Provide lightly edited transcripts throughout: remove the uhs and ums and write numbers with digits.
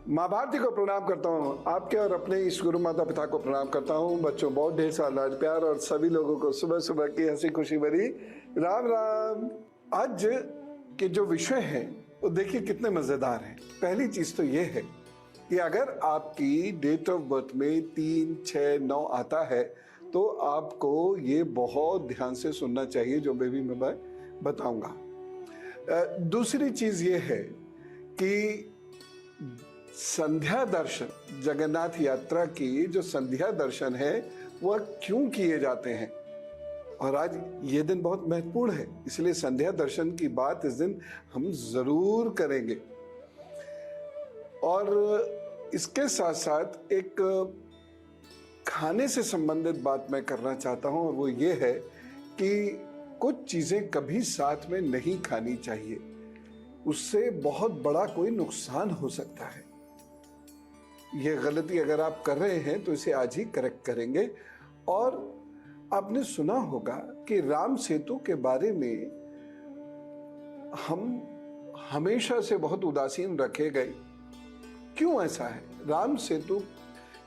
माँ भारती को प्रणाम करता हूँ, आपके और अपने इस गुरु माता पिता को प्रणाम करता हूँ। बच्चों, बहुत ढेर सारा लाड प्यार और सभी लोगों को सुबह सुबह की हंसी खुशी भरी राम राम। आज के जो विषय हैं वो देखिए कितने मजेदार हैं। पहली चीज तो ये है कि अगर आपकी डेट ऑफ बर्थ में 3, 6, 9 आता है तो आपको ये बहुत ध्यान से सुनना चाहिए जो बेबी मैं बताऊंगा। दूसरी चीज ये है कि संध्या दर्शन, जगन्नाथ यात्रा की जो संध्या दर्शन है वह क्यों किए जाते हैं, और आज ये दिन बहुत महत्वपूर्ण है, इसलिए संध्या दर्शन की बात इस दिन हम जरूर करेंगे। और इसके साथ साथ एक खाने से संबंधित बात मैं करना चाहता हूं, और वो ये है कि कुछ चीजें कभी साथ में नहीं खानी चाहिए, उससे बहुत बड़ा कोई नुकसान हो सकता है। ये गलती अगर आप कर रहे हैं तो इसे आज ही करेक्ट करेंगे। और आपने सुना होगा कि राम सेतु के बारे में हम हमेशा से बहुत उदासीन रखे गए। क्यों ऐसा है? राम सेतु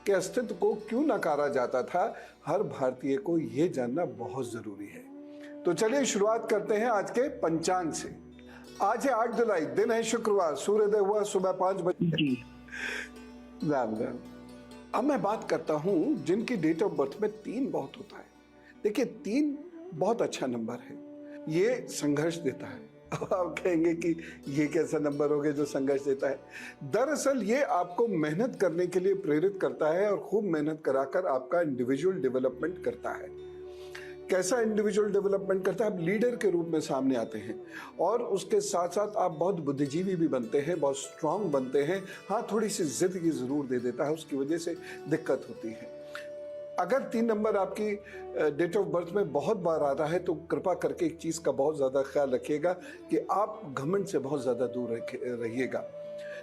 के अस्तित्व को क्यों नकारा जाता था, हर भारतीय को यह जानना बहुत जरूरी है। तो चलिए शुरुआत करते हैं आज के पंचांग से। आज है 8 जुलाई, दिन है शुक्रवार, सूर्योदय हुआ सुबह 5 बजे। राम राम। अब मैं बात करता हूं जिनकी डेट ऑफ बर्थ में 3 बहुत होता है। देखिए 3 बहुत अच्छा नंबर है, ये संघर्ष देता है। अब आप कहेंगे कि ये कैसा नंबर हो गया जो संघर्ष देता है। दरअसल ये आपको मेहनत करने के लिए प्रेरित करता है और खूब मेहनत कराकर आपका इंडिविजुअल डेवलपमेंट करता है। कैसा इंडिविजुअल डेवलपमेंट करता है? आप लीडर के रूप में सामने आते हैं और उसके साथ साथ आप बहुत बुद्धिजीवी भी बनते हैं, बहुत स्ट्रांग बनते हैं। हाँ, थोड़ी सी जिद की जरूर दे देता है, उसकी वजह से दिक्कत होती है। अगर 3 नंबर आपकी डेट ऑफ बर्थ में बहुत बार आ रहा है तो कृपा करके एक चीज का बहुत ज्यादा ख्याल रखिएगा कि आप घमंड से बहुत ज्यादा दूर रहिएगा,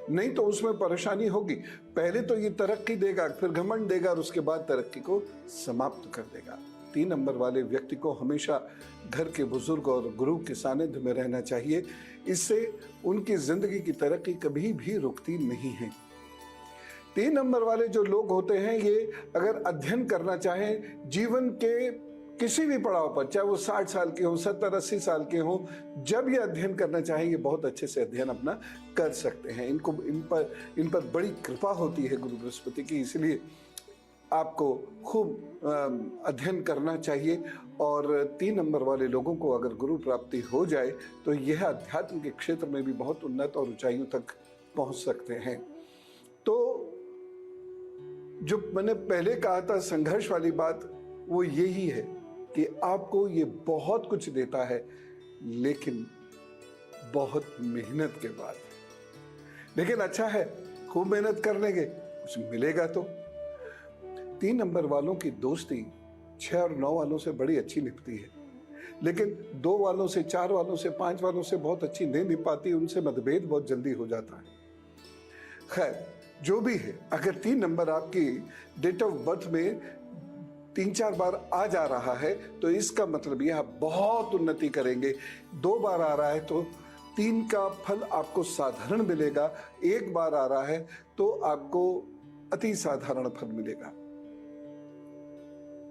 नहीं तो उसमें परेशानी होगी। पहले तो ये तरक्की देगा, फिर घमंड देगा और उसके बाद तरक्की को समाप्त कर देगा। 3 नंबर वाले व्यक्ति को हमेशा घर के बुजुर्ग और गुरु के सानिध्य में रहना चाहिए, इससे उनकी जिंदगी की तरक्की कभी भी रुकती नहीं है। 3 नंबर वाले जो लोग होते हैं, ये अगर अध्ययन करना चाहें जीवन के किसी भी पड़ाव पर, चाहे वो 60 साल के हो, 70-80 साल के हो, जब ये अध्ययन करना चाहें ये बहुत अच्छे से अध्ययन अपना कर सकते हैं। इन पर बड़ी कृपा होती है गुरु बृहस्पति की, इसलिए आपको खूब अध्ययन करना चाहिए। और 3 नंबर वाले लोगों को अगर गुरु प्राप्ति हो जाए तो यह अध्यात्म के क्षेत्र में भी बहुत उन्नत और ऊंचाइयों तक पहुंच सकते हैं। तो जो मैंने पहले कहा था संघर्ष वाली बात, वो यही है कि आपको ये बहुत कुछ देता है, लेकिन बहुत मेहनत के बाद। लेकिन अच्छा है, खूब मेहनत कर लेंगे, कुछ मिलेगा। तो 3 नंबर वालों की दोस्ती 6 और 9 वालों से बड़ी अच्छी निपती है, लेकिन 2 वालों से, 4 वालों से, 5 वालों से बहुत अच्छी नहीं निप पाती, उनसे मतभेद बहुत जल्दी हो जाता है। खैर, जो भी है, अगर 3 नंबर आपकी डेट ऑफ बर्थ में 3-4 बार आ जा रहा है तो इसका मतलब यह आप बहुत उन्नति करेंगे। 2 बार आ रहा है तो 3 का फल आपको साधारण मिलेगा, 1 बार आ रहा है तो आपको अति साधारण फल मिलेगा।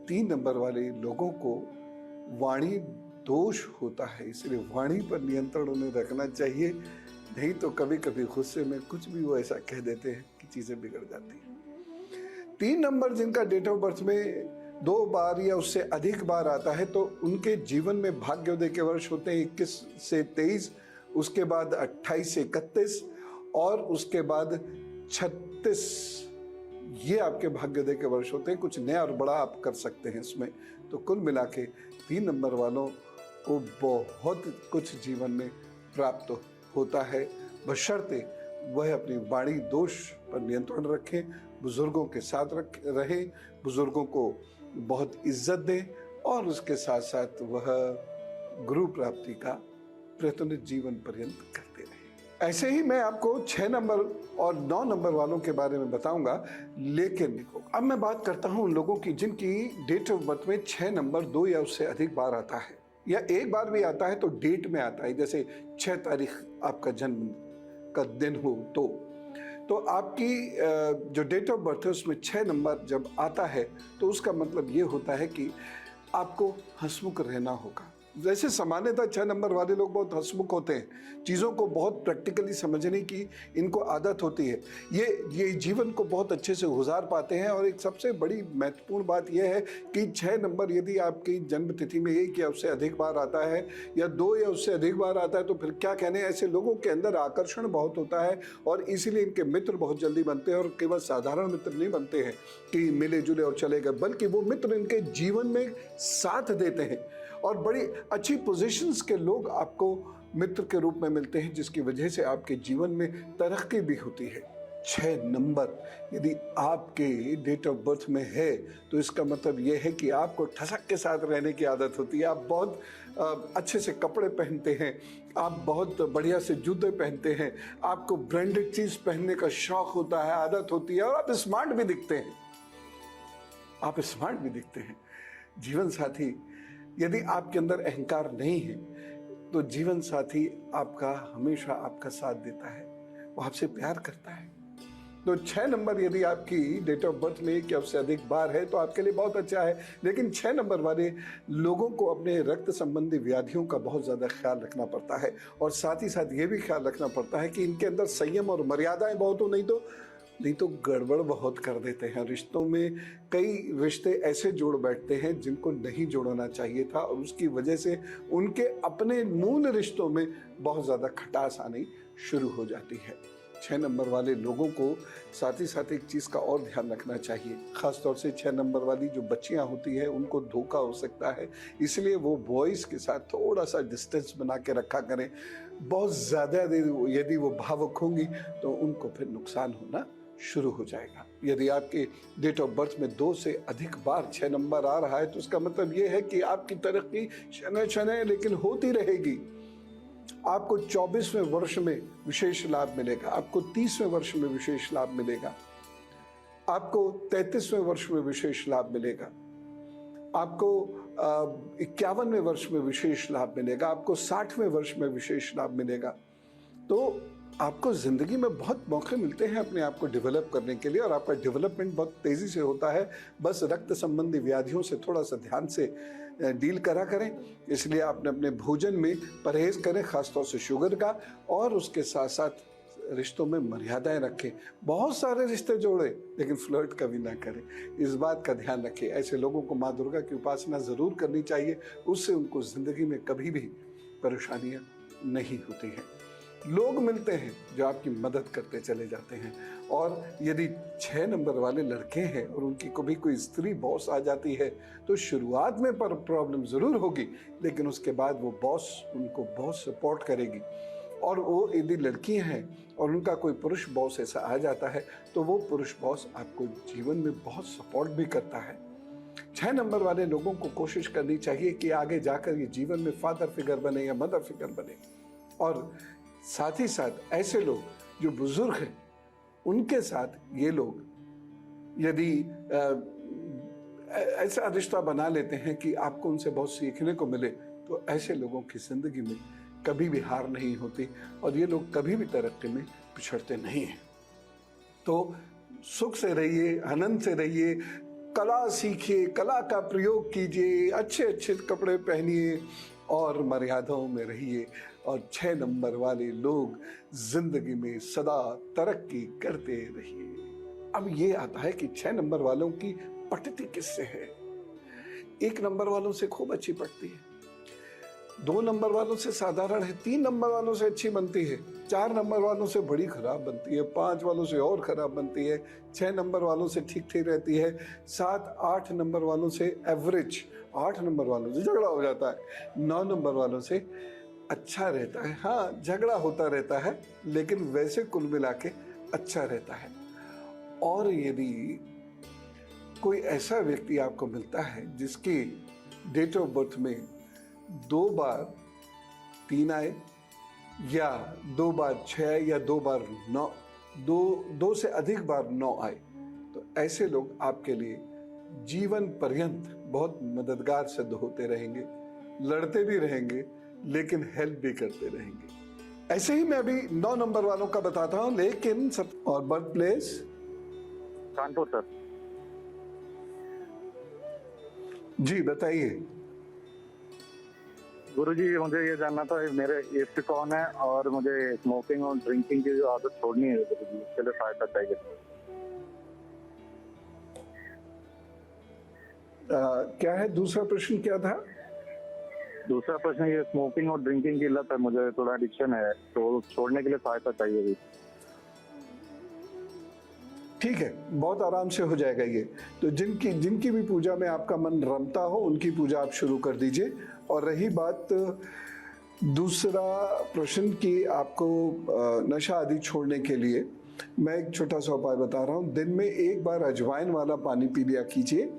3 नंबर वाले लोगों को वाणी दोष होता है, इसलिए वाणी पर नियंत्रण उन्हें रखना चाहिए, नहीं तो कभी कभी गुस्से में कुछ भी वो ऐसा कह देते हैं कि चीजें बिगड़ जाती हैं। 3 नंबर जिनका डेट ऑफ बर्थ में 2 बार या उससे अधिक बार आता है तो उनके जीवन में भाग्योदय के वर्ष होते हैं 21 से 23, उसके बाद 28 से 31 और उसके बाद 36। ये आपके भाग्योदय के वर्ष होते हैं। कुछ नया और बड़ा आप कर सकते हैं इसमें। तो कुल मिला के 3 नंबर वालों को बहुत कुछ जीवन में प्राप्त होता है, बशर्ते वह अपनी वाणी दोष पर नियंत्रण रखें, बुजुर्गों के साथ रहें, बुजुर्गों को बहुत इज्जत दें और उसके साथ साथ वह गुरु प्राप्ति का प्रयत्न जीवन पर्यंत करते रहें। ऐसे ही मैं आपको 6 नंबर और 9 नंबर वालों के बारे में बताऊंगा, लेकिन अब मैं बात करता हूं उन लोगों की जिनकी डेट ऑफ बर्थ में 6 नंबर 2 या उससे अधिक बार आता है, या 1 बार भी आता है तो डेट में आता है, जैसे 6 तारीख आपका जन्म का दिन हो तो तो आपकी जो डेट ऑफ बर्थ है उसमें 6 नंबर जब आता है तो उसका मतलब ये होता है कि आपको हंसमुख रहना होगा। वैसे सामान्यतः 6 नंबर वाले लोग बहुत हंसमुख होते हैं, चीज़ों को बहुत प्रैक्टिकली समझने की इनको आदत होती है। ये जीवन को बहुत अच्छे से गुजार पाते हैं। और एक सबसे बड़ी महत्वपूर्ण बात यह है कि 6 नंबर यदि आपकी जन्म तिथि में 1 या उससे अधिक बार आता है या 2 या उससे अधिक बार आता है तो फिर क्या कहने, ऐसे लोगों के अंदर आकर्षण बहुत होता है और इसीलिए इनके मित्र बहुत जल्दी बनते हैं। और केवल साधारण मित्र नहीं बनते हैं कि मिले जुले और चले गए, बल्कि वो मित्र इनके जीवन में साथ देते हैं और बड़ी अच्छी पोजीशंस के लोग आपको मित्र के रूप में मिलते हैं, जिसकी वजह से आपके जीवन में तरक्की भी होती है। 6 नंबर यदि आपके डेट ऑफ बर्थ में है तो इसका मतलब यह है कि आपको ठसक के साथ रहने की आदत होती है। आप बहुत अच्छे से कपड़े पहनते हैं, आप बहुत बढ़िया से जूते पहनते हैं, आपको ब्रांडेड चीज़ पहनने का शौक होता है, आदत होती है और आप स्मार्ट भी दिखते हैं। आप स्मार्ट भी दिखते हैं। जीवन साथी यदि आपके अंदर अहंकार नहीं है तो जीवन साथी आपका हमेशा आपका साथ देता है, वो आपसे प्यार करता है। तो 6 नंबर यदि आपकी डेट ऑफ बर्थ में 1 या उससे अधिक बार है तो आपके लिए बहुत अच्छा है। लेकिन 6 नंबर वाले लोगों को अपने रक्त संबंधी व्याधियों का बहुत ज़्यादा ख्याल रखना पड़ता है और साथ ही साथ ये भी ख्याल रखना पड़ता है कि इनके अंदर संयम और मर्यादाएं बहुत हो, नहीं तो गड़बड़ बहुत कर देते हैं। रिश्तों में कई रिश्ते ऐसे जोड़ बैठते हैं जिनको नहीं जोड़ना चाहिए था और उसकी वजह से उनके अपने मूल रिश्तों में बहुत ज़्यादा खटास आनी शुरू हो जाती है। 6 नंबर वाले लोगों को साथ ही साथ एक चीज़ का और ध्यान रखना चाहिए, ख़ासतौर से 6 नंबर वाली जो बच्चियां होती हैं उनको धोखा हो सकता है, इसलिए वो बॉयज़ के साथ थोड़ा सा डिस्टेंस बना के रखा करें। बहुत ज़्यादा यदि वो भावुक होंगी तो उनको फिर नुकसान होना शुरू हो जाएगा। यदि आपके डेट ऑफ बर्थ में 2 से अधिक बार 6 नंबर आ रहा है तो उसका मतलब ये है कि आपकी तरक्की शनै शनै लेकिन होती रहेगी। आपको 24वें वर्ष में विशेष लाभ मिलेगा, आपको 30वें वर्ष में विशेष लाभ मिलेगा, आपको 33वें वर्ष में विशेष लाभ मिलेगा, आपको 51वें वर्ष में विशेष लाभ मिलेगा, आपको 60वें वर्ष में विशेष लाभ मिलेगा। तो आपको ज़िंदगी में बहुत मौके मिलते हैं अपने आप को डेवलप करने के लिए और आपका डेवलपमेंट बहुत तेज़ी से होता है। बस रक्त संबंधी व्याधियों से थोड़ा सा ध्यान से डील करा करें, इसलिए आपने अपने भोजन में परहेज़ करें, ख़ासतौर से शुगर का, और उसके साथ साथ रिश्तों में मर्यादाएं रखें। बहुत सारे रिश्ते जोड़ें लेकिन फ्लर्ट कभी ना करें, इस बात का ध्यान रखें। ऐसे लोगों को माँ दुर्गा की उपासना ज़रूर करनी चाहिए, उससे उनको ज़िंदगी में कभी भी परेशानियाँ नहीं होती हैं। लोग मिलते हैं जो आपकी मदद करते चले जाते हैं। और यदि 6 नंबर वाले लड़के हैं और उनकी कभी कोई स्त्री बॉस आ जाती है तो शुरुआत में पर प्रॉब्लम ज़रूर होगी, लेकिन उसके बाद वो बॉस उनको बहुत सपोर्ट करेगी। और वो यदि लड़कियां हैं और उनका कोई पुरुष बॉस ऐसा आ जाता है तो वो पुरुष बॉस आपको जीवन में बहुत सपोर्ट भी करता है। 6 नंबर वाले लोगों को कोशिश करनी चाहिए कि आगे जाकर ये जीवन में फादर फिगर बने या मदर फिगर बने। और साथ ही साथ ऐसे लोग जो बुजुर्ग हैं उनके साथ ये लोग यदि ऐसा रिश्ता बना लेते हैं कि आपको उनसे बहुत सीखने को मिले तो ऐसे लोगों की जिंदगी में कभी भी हार नहीं होती और ये लोग कभी भी तरक्की में पिछड़ते नहीं हैं। तो सुख से रहिए, आनंद से रहिए, कला सीखिए, कला का प्रयोग कीजिए, अच्छे अच्छे कपड़े पहनिए और मर्यादाओं में रहिए। और 6 नंबर वाले लोग जिंदगी में सदा तरक्की करते रहिए। अब ये आता है कि 6 नंबर वालों की पटती किससे है। 1 नंबर वालों से खूब अच्छी पटती है, 2 नंबर वालों से साधारण है, 3 नंबर वालों से अच्छी बनती है, 4 नंबर वालों से बड़ी खराब बनती है, 5 वालों से और खराब बनती है, 6 नंबर वालों से ठीक ठीक रहती है, 7 8 नंबर वालों से एवरेज, 8 नंबर वालों से झगड़ा हो जाता है, 9 नंबर वालों से अच्छा रहता है। हाँ, झगड़ा होता रहता है लेकिन वैसे कुल मिला के अच्छा रहता है। और यदि कोई ऐसा व्यक्ति आपको मिलता है जिसकी डेट ऑफ बर्थ में 2 बार 3 आए या 2 बार 6 या 2 बार 9, 2 से अधिक बार 9 आए, तो ऐसे लोग आपके लिए जीवन पर्यंत बहुत मददगार सिद्ध होते रहेंगे, लड़ते भी रहेंगे लेकिन हेल्प भी करते रहेंगे। ऐसे ही मैं अभी 9 नंबर वालों का बताता हूं, लेकिन सब और बर्थ प्लेस कानपुर सर। जी बताइए। गुरुजी मुझे ये जानना था मेरे इष्ट कौन है और मुझे स्मोकिंग और ड्रिंकिंग की जो आदत छोड़नी है गुरुजी, उसके लिए सहायता चाहिए। क्या है दूसरा प्रश्न क्या था? दूसरा प्रश्न, ये स्मोकिंग और ड्रिंकिंग की लत है, मुझे थोड़ा एडिक्शन है, तो छोड़ने के लिए सहायता चाहिए भी। ठीक है, बहुत आराम से हो जाएगा ये। तो जिनकी जिनकी भी पूजा में आपका मन रमता हो उनकी पूजा आप शुरू कर दीजिए। और रही बात दूसरा प्रश्न कि आपको नशा आदि छोड़ने के लिए, मैं एक छोटा सा उपाय बता रहा हूँ। दिन में एक बार अजवाइन वाला पानी पी लिया कीजिए,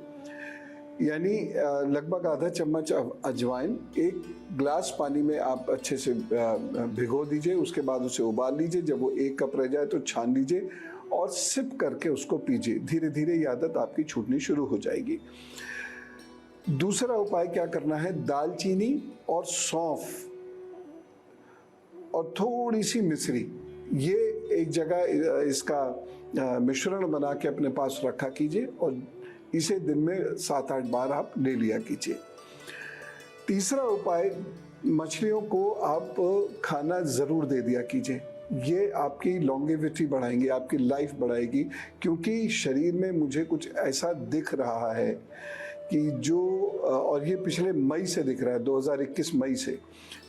यानी लगभग आधा चम्मच अजवाइन एक ग्लास पानी में आप अच्छे से भिगो दीजिए। उसके बाद उसे उबाल लीजिए। जब वो 1 कप रह जाए तो छान लीजिए और सिप करके उसको पीजिए। धीरे धीरे ये आदत आपकी छूटनी शुरू हो जाएगी। दूसरा उपाय क्या करना है, दालचीनी और सौंफ और थोड़ी सी मिश्री, ये एक जगह इसका मिश्रण बना के अपने पास रखा कीजिए और इसे दिन में 7-8 बार आप ले लिया कीजिए। तीसरा उपाय, मछलियों को आप खाना ज़रूर दे दिया कीजिए। ये आपकी लॉन्गेविटी बढ़ाएंगे, आपकी लाइफ बढ़ाएगी। क्योंकि शरीर में मुझे कुछ ऐसा दिख रहा है कि जो, और ये पिछले मई से दिख रहा है, 2021 मई से,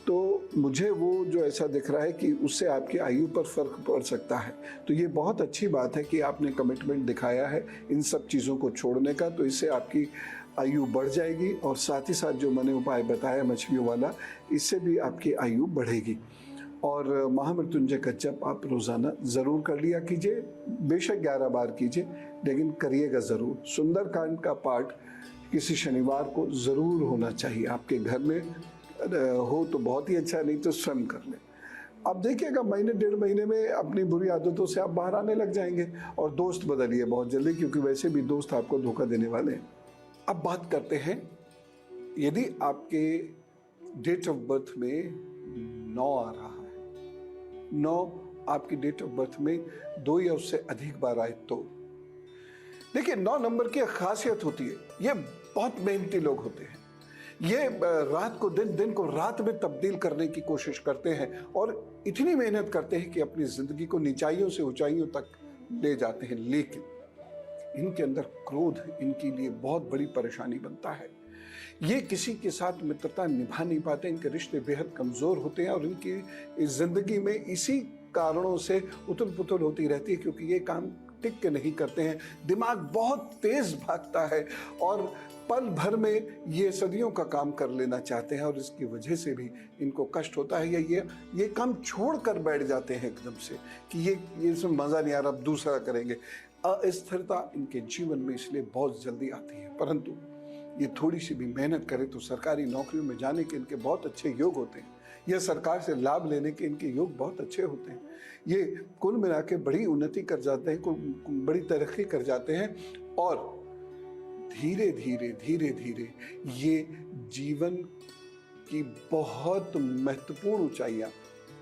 तो मुझे वो जो ऐसा दिख रहा है कि उससे आपकी आयु पर फर्क पड़ सकता है। तो ये बहुत अच्छी बात है कि आपने कमिटमेंट दिखाया है इन सब चीज़ों को छोड़ने का। तो इससे आपकी आयु बढ़ जाएगी और साथ ही साथ जो मैंने उपाय बताया मछलियों वाला, इससे भी आपकी आयु बढ़ेगी। और महामृत्युंजय का जप आप रोज़ाना ज़रूर कर लिया कीजिए, बेशक 11 बार कीजिए, लेकिन करिएगा ज़रूर। सुंदरकांड का पाठ किसी शनिवार को ज़रूर होना चाहिए। आपके घर में हो तो बहुत ही अच्छा, नहीं तो स्वयं कर लें। आप देखिएगा महीने 1.5 महीने में अपनी बुरी आदतों से आप बाहर आने लग जाएंगे। और दोस्त बदलिए बहुत जल्दी, क्योंकि वैसे भी दोस्त आपको धोखा देने वाले हैं। अब बात करते हैं, यदि आपके डेट ऑफ बर्थ में 9 आ रहा है, 9 आपकी डेट ऑफ बर्थ में 2 या उससे अधिक बार आए तो देखिए, 9 नंबर की खासियत होती है, ये बहुत मेहनती लोग होते हैं। ये रात को दिन, दिन को रात में तब्दील करने की कोशिश करते हैं और इतनी मेहनत करते हैं कि अपनी जिंदगी को निचाइयों से ऊंचाइयों तक ले जाते हैं। लेकिन इनके अंदर क्रोध इनके लिए बहुत बड़ी परेशानी बनता है। ये किसी के साथ मित्रता निभा नहीं पाते, इनके रिश्ते बेहद कमजोर होते हैं और इनकी इस जिंदगी में इसी कारणों से उथल पुथल होती रहती है, क्योंकि ये काम टिक के नहीं करते हैं। दिमाग बहुत तेज भागता है और पल भर में ये सदियों का काम कर लेना चाहते हैं और इसकी वजह से भी इनको कष्ट होता है, या ये काम छोड़ कर बैठ जाते हैं एकदम से कि ये इसमें मज़ा नहीं आ रहा, अब दूसरा करेंगे। अस्थिरता इनके जीवन में इसलिए बहुत जल्दी आती है। परंतु ये थोड़ी सी भी मेहनत करें तो सरकारी नौकरियों में जाने के इनके बहुत अच्छे योग होते हैं, या सरकार से लाभ लेने के इनके योग बहुत अच्छे होते हैं। ये कुल मिला के बड़ी उन्नति कर जाते हैं, बड़ी तरक्की कर जाते हैं और धीरे धीरे धीरे धीरे ये जीवन की बहुत महत्वपूर्ण ऊंचाइयां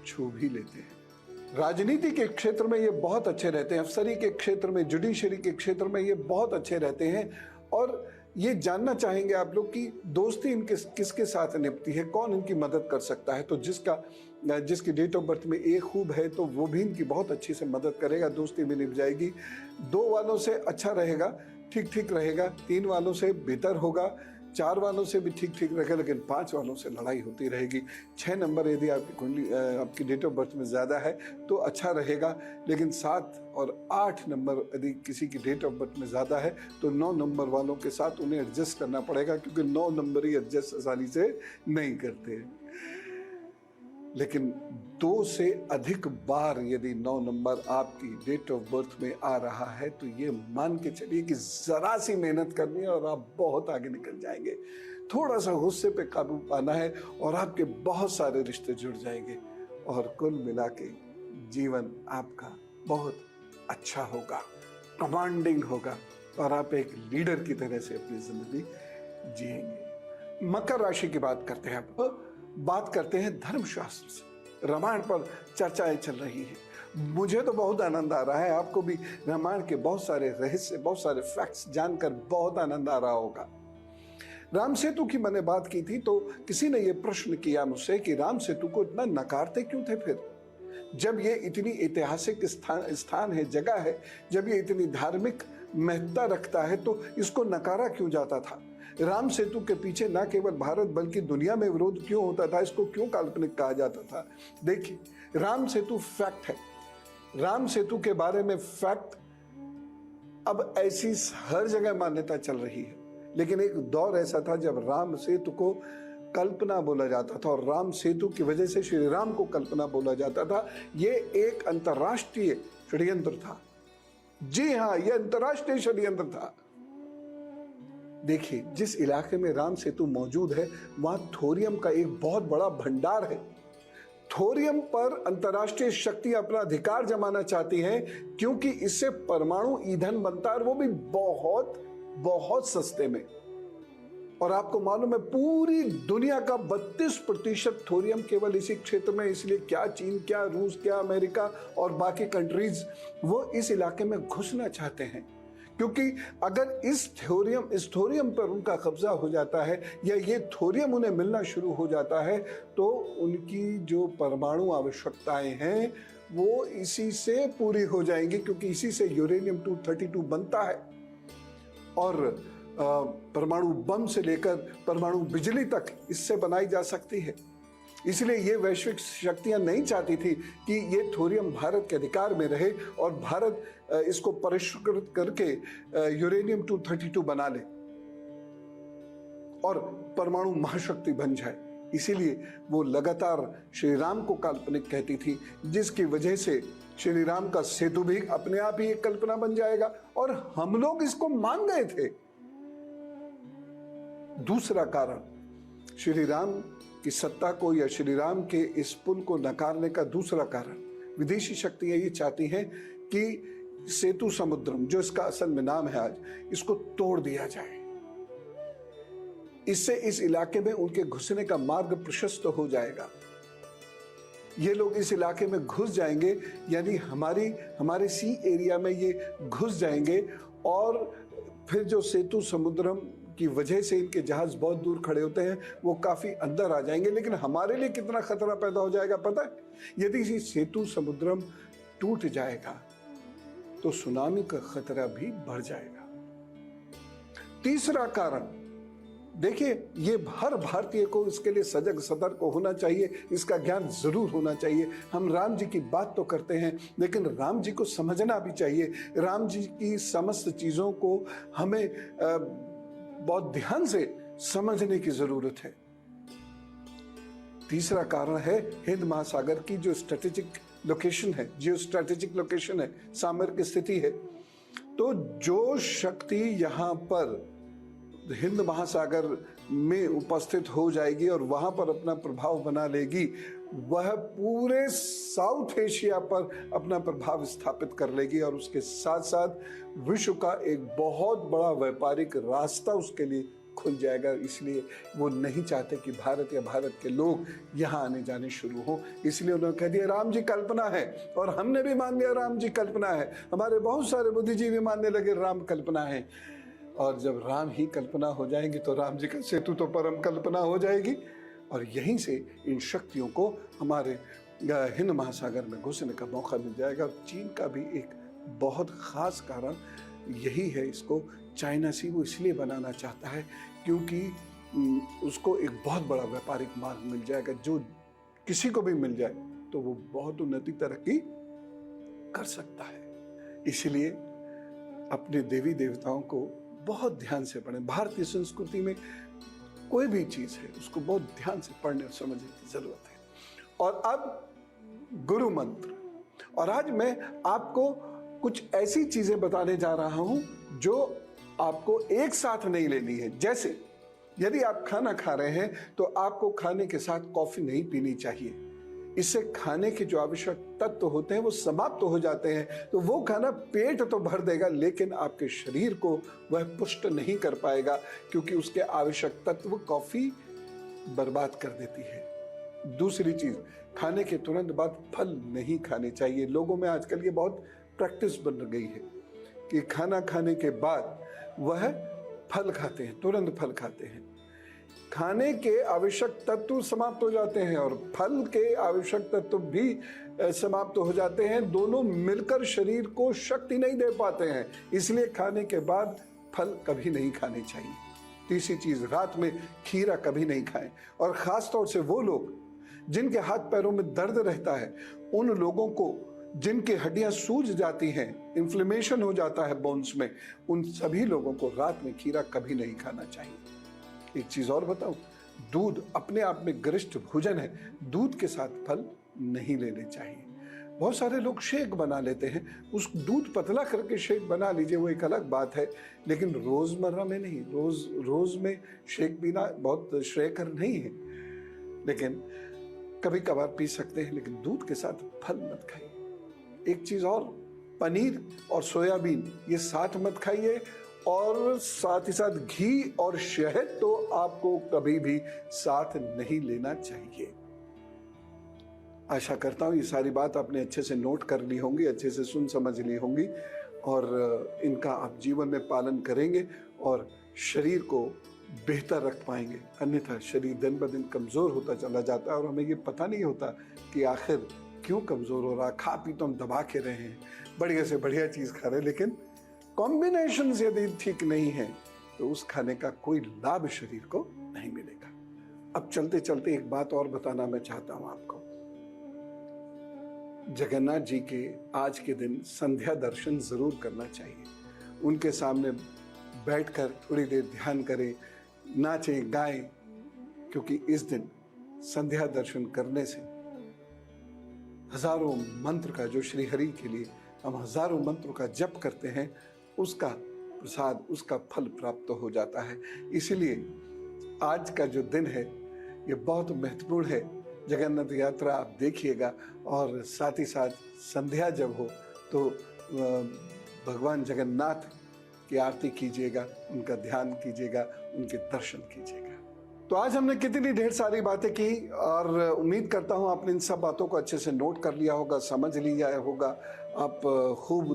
छू भी लेते हैं। राजनीति के क्षेत्र में ये बहुत अच्छे रहते हैं, अफसरी के क्षेत्र में, जुडिशरी के क्षेत्र में ये बहुत अच्छे रहते हैं। और ये जानना चाहेंगे आप लोग कि दोस्ती इनके किसके साथ निभती है, कौन इनकी मदद कर सकता है। तो जिसकी डेट ऑफ बर्थ में 1 खूब है तो वो भी इनकी बहुत अच्छी से मदद करेगा, दोस्ती भी निभ जाएगी। 2 वालों से अच्छा रहेगा, ठीक ठीक रहेगा। 3 वालों से बेहतर होगा, 4 वालों से भी ठीक ठीक रहेगा, लेकिन 5 वालों से लड़ाई होती रहेगी। 6 नंबर यदि आपकी कुंडली आपकी डेट ऑफ बर्थ में ज़्यादा है तो अच्छा रहेगा, लेकिन 7 और 8 नंबर यदि किसी की डेट ऑफ बर्थ में ज़्यादा है तो 9 नंबर वालों के साथ उन्हें एडजस्ट करना पड़ेगा, क्योंकि 9 नंबर ही एडजस्ट आसानी से नहीं करते हैं। लेकिन 2 से अधिक बार यदि 9 नंबर आपकी डेट ऑफ बर्थ में आ रहा है तो ये मान के चलिए कि जरा सी मेहनत करनी है और आप बहुत आगे निकल जाएंगे। थोड़ा सा गुस्से पे काबू पाना है और आपके बहुत सारे रिश्ते जुड़ जाएंगे और कुल मिला के जीवन आपका बहुत अच्छा होगा, कमांडिंग होगा और आप एक लीडर की तरह से अपनी जिंदगी जिएंगे। मकर राशि की बात करते हैं, अब बात करते हैं धर्मशास्त्र से। रामायण पर चर्चाएं चल रही हैं। मुझे तो बहुत आनंद आ रहा है, आपको भी रामायण के बहुत सारे रहस्य, बहुत सारे फैक्ट्स जानकर बहुत आनंद आ रहा होगा। राम सेतु की मैंने बात की थी तो किसी ने यह प्रश्न किया मुझसे कि राम सेतु को इतना नकारते क्यों थे फिर, जब ये इतनी ऐतिहासिक स्थान है, जगह है, जब ये इतनी धार्मिक महत्ता रखता है तो इसको नकारा क्यों जाता था। राम सेतु के पीछे न केवल भारत बल्कि दुनिया में विरोध क्यों होता था, इसको क्यों काल्पनिक कहा जाता था। देखिए, राम सेतु फैक्ट है, राम सेतु के बारे में फैक्ट अब ऐसी हर जगह मान्यता चल रही है, लेकिन एक दौर ऐसा था जब राम सेतु को कल्पना बोला जाता था और राम सेतु की वजह से श्री राम को कल्पना बोला जाता था। ये एक अंतरराष्ट्रीय षड्यंत्र था। जी हाँ, यह अंतरराष्ट्रीय षड्यंत्र था। देखिए, जिस इलाके में राम सेतु मौजूद है वहां थोरियम का एक बहुत बड़ा भंडार है। थोरियम पर अंतरराष्ट्रीय शक्तियां अपना अधिकार जमाना चाहती हैं क्योंकि इससे परमाणु ईंधन बनता है, और वो भी बहुत बहुत सस्ते में। और आपको मालूम है पूरी दुनिया का 32% थोरियम केवल इसी क्षेत्र में, इसलिए क्या चीन, क्या रूस, क्या अमेरिका और बाकी कंट्रीज वो इस इलाके में घुसना चाहते हैं, क्योंकि अगर इस थोरियम पर उनका कब्जा हो जाता है या ये थोरियम उन्हें मिलना शुरू हो जाता है तो उनकी जो परमाणु आवश्यकताएं हैं वो इसी से पूरी हो जाएंगी, क्योंकि इसी से यूरेनियम 232 बनता है और परमाणु बम से लेकर परमाणु बिजली तक इससे बनाई जा सकती है। इसलिए ये वैश्विक शक्तियां नहीं चाहती थी कि ये थोरियम भारत के अधिकार में रहे और भारत इसको परिष्कृत करके यूरेनियम 232 बना ले और परमाणु महाशक्ति बन जाए। इसीलिए वो लगातार श्री राम को काल्पनिक कहती थी, जिसकी वजह से श्री राम का सेतु भी अपने आप ही एक कल्पना बन जाएगा और हम लोग इसको मान गए थे। दूसरा कारण, श्री राम की सत्ता को या श्री राम के इस पुल को नकारने का दूसरा कारण, विदेशी शक्तियां ये चाहती हैं कि सेतु समुद्रम, जो इसका असल में नाम है आज, इसको तोड़ दिया जाए। इससे इस इलाके में उनके घुसने का मार्ग प्रशस्त हो जाएगा। ये लोग इस इलाके में घुस जाएंगे, यानी हमारे सी एरिया में ये घुस जाएंगे और फिर जो सेतु समुद्रम की वजह से इनके जहाज बहुत दूर खड़े होते हैं वो काफी अंदर आ जाएंगे। लेकिन हमारे लिए कितना खतरा पैदा हो जाएगा पता है? यदि ये सेतु समुद्रम टूट जाएगा तो सुनामी का खतरा भी बढ़ जाएगा। तीसरा कारण, देखिए, ये हर भारतीय को इसके लिए सजग सतर्क होना चाहिए, इसका ज्ञान जरूर होना चाहिए। हम राम जी की बात तो करते हैं लेकिन राम जी को समझना भी चाहिए। राम जी की समस्त चीजों को हमें बहुत ध्यान से समझने की जरूरत है। तीसरा कारण है हिंद महासागर की जो स्ट्रेटेजिक लोकेशन है, जियो स्ट्रेटेजिक लोकेशन है, सामरिक स्थिति है। तो जो शक्ति यहाँ पर हिंद महासागर में उपस्थित हो जाएगी और वहां पर अपना प्रभाव बना लेगी, वह पूरे साउथ एशिया पर अपना प्रभाव स्थापित कर लेगी और उसके साथ साथ विश्व का एक बहुत बड़ा व्यापारिक रास्ता उसके लिए खुल जाएगा। इसलिए वो नहीं चाहते कि भारत या भारत के लोग यहाँ आने जाने शुरू हो। इसलिए उन्होंने कह दिया राम जी कल्पना है, और हमने भी मान लिया राम जी कल्पना है। हमारे बहुत सारे बुद्धिजीवी मानने लगे राम कल्पना है, और जब राम ही कल्पना हो जाएंगी तो राम जी का सेतु तो परम कल्पना हो जाएगी। और यहीं से इन शक्तियों को हमारे हिंद महासागर में घुसने का मौका मिल जाएगा। और चीन का भी एक बहुत खास कारण यही है, इसको चाइना सी वो इसलिए बनाना चाहता है क्योंकि उसको एक बहुत बड़ा व्यापारिक मार्ग मिल जाएगा। जो किसी को भी मिल जाए तो वो बहुत उन्नति तरक्की कर सकता है। इसलिए अपने देवी देवताओं को बहुत ध्यान से पढ़ें। भारतीय संस्कृति में कोई भी चीज है उसको बहुत ध्यान से पढ़ने और समझने की जरूरत है। और अब गुरु मंत्र, और आज मैं आपको कुछ ऐसी चीजें बताने जा रहा हूं जो आपको एक साथ नहीं लेनी है। जैसे यदि आप खाना खा रहे हैं तो आपको खाने के साथ कॉफी नहीं पीनी चाहिए। इससे खाने के जो आवश्यक तत्व होते हैं वो समाप्त हो जाते हैं। तो वो खाना पेट तो भर देगा लेकिन आपके शरीर को वह पुष्ट नहीं कर पाएगा, क्योंकि उसके आवश्यक तत्व कॉफी बर्बाद कर देती है। दूसरी चीज, खाने के तुरंत बाद फल नहीं खाने चाहिए। लोगों में आजकल ये बहुत प्रैक्टिस बन गई है कि खाना खाने के बाद वह फल खाते हैं, तुरंत फल खाते हैं। खाने के आवश्यक तत्व समाप्त हो जाते हैं और फल के आवश्यक तत्व भी समाप्त हो जाते हैं। दोनों मिलकर शरीर को शक्ति नहीं दे पाते हैं, इसलिए खाने के बाद फल कभी नहीं खाने चाहिए। तीसरी चीज, रात में खीरा कभी नहीं खाएं। और खास तौर से वो लोग जिनके हाथ पैरों में दर्द रहता है, उन लोगों को जिनकी हड्डियां सूज जाती हैं, इन्फ्लेमेशन हो जाता है बोन्स में, उन सभी लोगों को रात में खीरा कभी नहीं खाना चाहिए। एक चीज और बताऊं, दूध अपने आप में गरिष्ठ भोजन है, दूध के साथ फल नहीं लेने चाहिए। बहुत सारे लोग शेक बना लेते हैं, उस दूध पतला करके शेक बना लीजिए, वो एक अलग बात है, लेकिन रोजमर्रा में नहीं। रोज में शेक पीना बहुत श्रेयकर नहीं है, लेकिन कभी कभार पी सकते हैं, लेकिन दूध के साथ फल मत खाइए। एक चीज और, पनीर और सोयाबीन ये साथ मत खाइए, और साथ ही साथ घी और शहद तो आपको कभी भी साथ नहीं लेना चाहिए। आशा करता हूं ये सारी बात आपने अच्छे से नोट कर ली होंगी, अच्छे से सुन समझ ली होंगी, और इनका आप जीवन में पालन करेंगे और शरीर को बेहतर रख पाएंगे। अन्यथा शरीर दिन ब दिन कमजोर होता चला जाता है और हमें ये पता नहीं होता कि आखिर क्यों कमजोर हो रहा। खा पी तो हम दबा के रहे हैं, बढ़िया से बढ़िया चीज खा रहे हैं, लेकिन कॉम्बिनेशन यदि ठीक नहीं है तो उस खाने का कोई लाभ शरीर को नहीं मिलेगा। अब चलते चलते एक बात और बताना मैं चाहता हूं आपको। जगन्नाथ जी के आज के दिन संध्या दर्शन जरूर करना चाहिए। उनके सामने बैठकर थोड़ी देर ध्यान करें, नाचें गाएं, क्योंकि इस दिन संध्या दर्शन करने से हजारों मंत्र का, जो श्री हरि के लिए हम हजारों मंत्रों का जप करते हैं, उसका प्रसाद, उसका फल प्राप्त हो जाता है। इसलिए आज का जो दिन है ये बहुत महत्वपूर्ण है। जगन्नाथ यात्रा आप देखिएगा, और साथ ही साथ संध्या जब हो तो भगवान जगन्नाथ की आरती कीजिएगा, उनका ध्यान कीजिएगा, उनके दर्शन कीजिएगा। तो आज हमने कितनी ढेर सारी बातें की, और उम्मीद करता हूं आपने इन सब बातों को अच्छे से नोट कर लिया होगा, समझ लिया होगा। आप खूब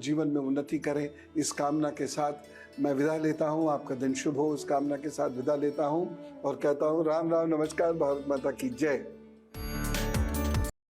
जीवन में उन्नति करें, इस कामना के साथ मैं विदा लेता हूं। आपका दिन शुभ हो, इस कामना के साथ विदा लेता हूं और कहता हूं राम राम, नमस्कार, भारत माता की जय।